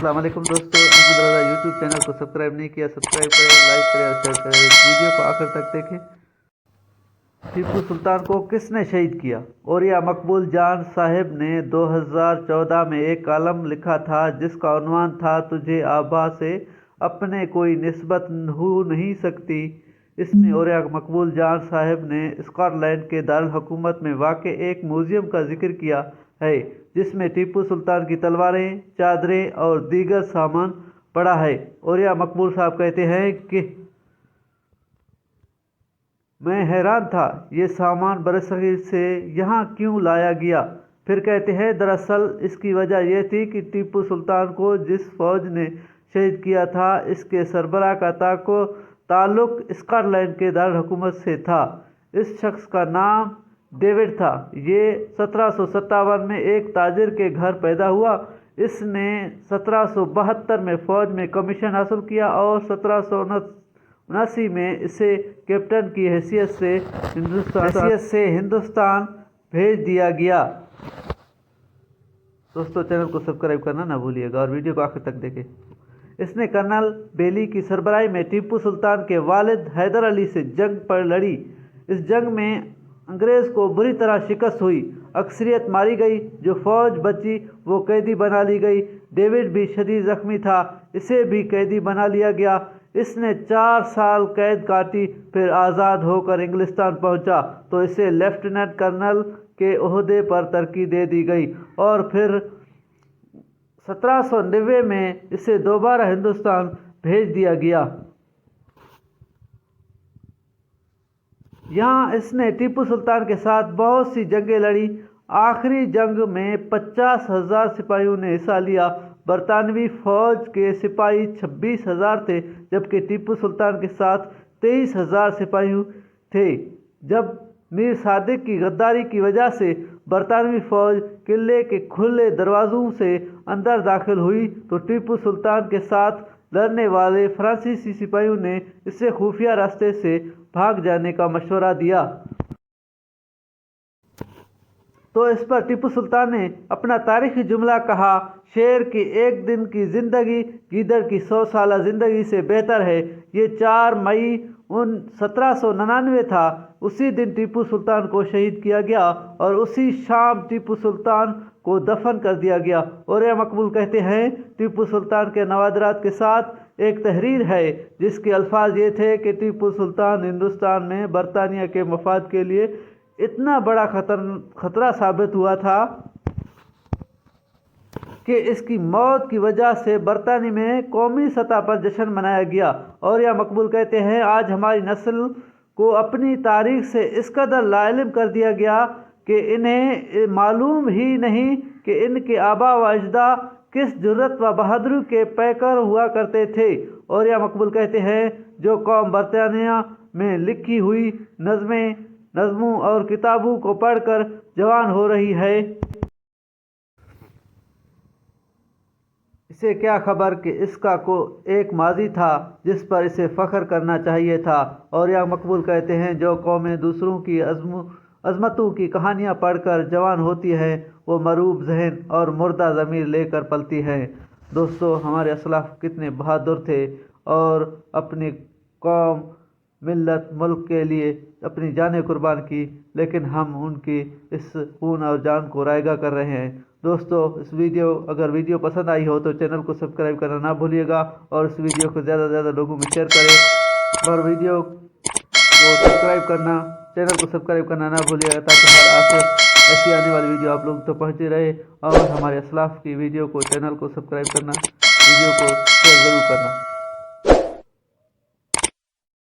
अस्सलाम वालेकुम दोस्तों, अहमद रज़ा यूट्यूब चैनल को सब्सक्राइब नहीं किया, सब्सक्राइब करें, लाइक करें और शेयर करें। इस वीडियो को आखिर तक देखें। टीपू सुल्तान को किसने शहीद किया? औरिया मकबूल जान साहिब ने 2014 में एक कॉलम लिखा था जिसका उन्वान था तुझे आबा से अपने कोई निस्बत हो नहीं सकती। इसमें औरिया मकबूल जान साहिब ने स्कॉटलैंड के दारुल हुकूमत में वाक़े एक म्यूज़ियम का जिक्र किया है जिसमें टीपू सुल्तान की तलवारें, चादरें और दीगर सामान पड़ा है। औरिया मकबूल साहब कहते हैं कि मैं हैरान था ये सामान बरसगीर से यहाँ क्यों लाया गया। फिर कहते हैं दरअसल इसकी वजह यह थी कि टीपू सुल्तान को जिस फौज ने शहीद किया था इसके सरबराह का ताल्लुक स्कॉटलैंड के दारुल हुकूमत से था। इस शख्स का नाम डेविड था। ये 1757 में एक ताजिर के घर पैदा हुआ। इसने 1772 में फौज में कमीशन हासिल किया और 1779 में इसे कैप्टन की हैसियत से हिंदुस्तान भेज दिया गया। दोस्तों, चैनल को सब्सक्राइब करना ना भूलिएगा और वीडियो को आखिर तक देखें। इसने कर्नल बेली की सरबराही में टीपू सुल्तान के वालिद हैदर अली से जंग पर लड़ी। इस जंग में अंग्रेज़ को बुरी तरह शिकस्त हुई, अक्सरियत मारी गई। जो फौज बची वो कैदी बना ली गई। डेविड भी शदीद जख्मी था, इसे भी कैदी बना लिया गया। इसने 4 साल कैद काटी, फिर आज़ाद होकर इंग्लिस्तान पहुंचा तो इसे लेफ्टिनेंट कर्नल के ओहदे पर तरक्की दे दी गई और फिर 1790 में इसे दोबारा हिंदुस्तान भेज दिया गया। यहाँ इसने टीपू सुल्तान के साथ बहुत सी जंगें लड़ी। आखिरी जंग में 50,000 सिपाहियों ने हिस्सा लिया। बरतानवी फौज के सिपाही 26,000 थे जबकि टीपू सुल्तान के साथ 23,000 सिपाही थे। जब मीर सादिक की गद्दारी की वजह से बरतानवी फौज किले के खुले दरवाज़ों से अंदर दाखिल हुई तो टीपू सुल्तान के साथ लड़ने वाले फ्रांसीसी सिपाहियों ने इसे खुफिया रास्ते से भाग जाने का मशवरा दिया। तो इस पर टीपू सुल्तान ने अपना तारीखी जुमला कहा, शेर की एक दिन की जिंदगी गीदड़ की 100 साल जिंदगी से बेहतर है। ये 4 मई 1799 था। उसी दिन टीपू सुल्तान को शहीद किया गया और उसी शाम टीपू सुल्तान को दफन कर दिया गया। औरिया मकबूल कहते हैं टीपू सुल्तान के नवादरात के साथ एक तहरीर है जिसके अल्फाज ये थे कि टीपू सुल्तान हिंदुस्तान में बरतानिया के मफाद के लिए इतना बड़ा खतरा साबित हुआ था कि इसकी मौत की वजह से बरतानिया में कौमी सतह पर जश्न मनाया गया। और यह मकबूल कहते हैं आज हमारी नस्ल को अपनी तारीख से इस कदर लाइल्म कर दिया गया कि इन्हें मालूम ही नहीं कि इनके आबा व अजदा किस जुर्रत व बहादुरी के पैकर हुआ करते थे। और यह मकबूल कहते हैं जो कौम बरतानिया में लिखी हुई नज़मों और किताबों को पढ़कर जवान हो रही है, इसे क्या खबर कि इसका को एक माजी था जिस पर इसे फ़ख्र करना चाहिए था। और यह मकबूल कहते हैं जो कौमें दूसरों की अज़मतों की कहानियाँ पढ़कर जवान होती है वो मरूब जहन और मुर्दा ज़मीर लेकर पलती है। दोस्तों, हमारे असलाफ कितने बहादुर थे और अपनी कौम, मिल्लत, मुल्क के लिए अपनी जानें कुर्बान की, लेकिन हम उनकी इस खून और जान को रायगा कर रहे हैं। दोस्तों, अगर वीडियो पसंद आई हो तो चैनल को सब्सक्राइब करना ना भूलिएगा और इस वीडियो को ज़्यादा से ज़्यादा लोगों में शेयर करें और वीडियो को सब्सक्राइब करना, चैनल को सब्सक्राइब करना ना भूलिएगा ताकि हर आखिर ऐसी आने वाली वीडियो आप लोगों तक पहुँचती रहे। और हमारे असलाफ की वीडियो को, चैनल को सब्सक्राइब करना, वीडियो को शेयर ज़रूर करना।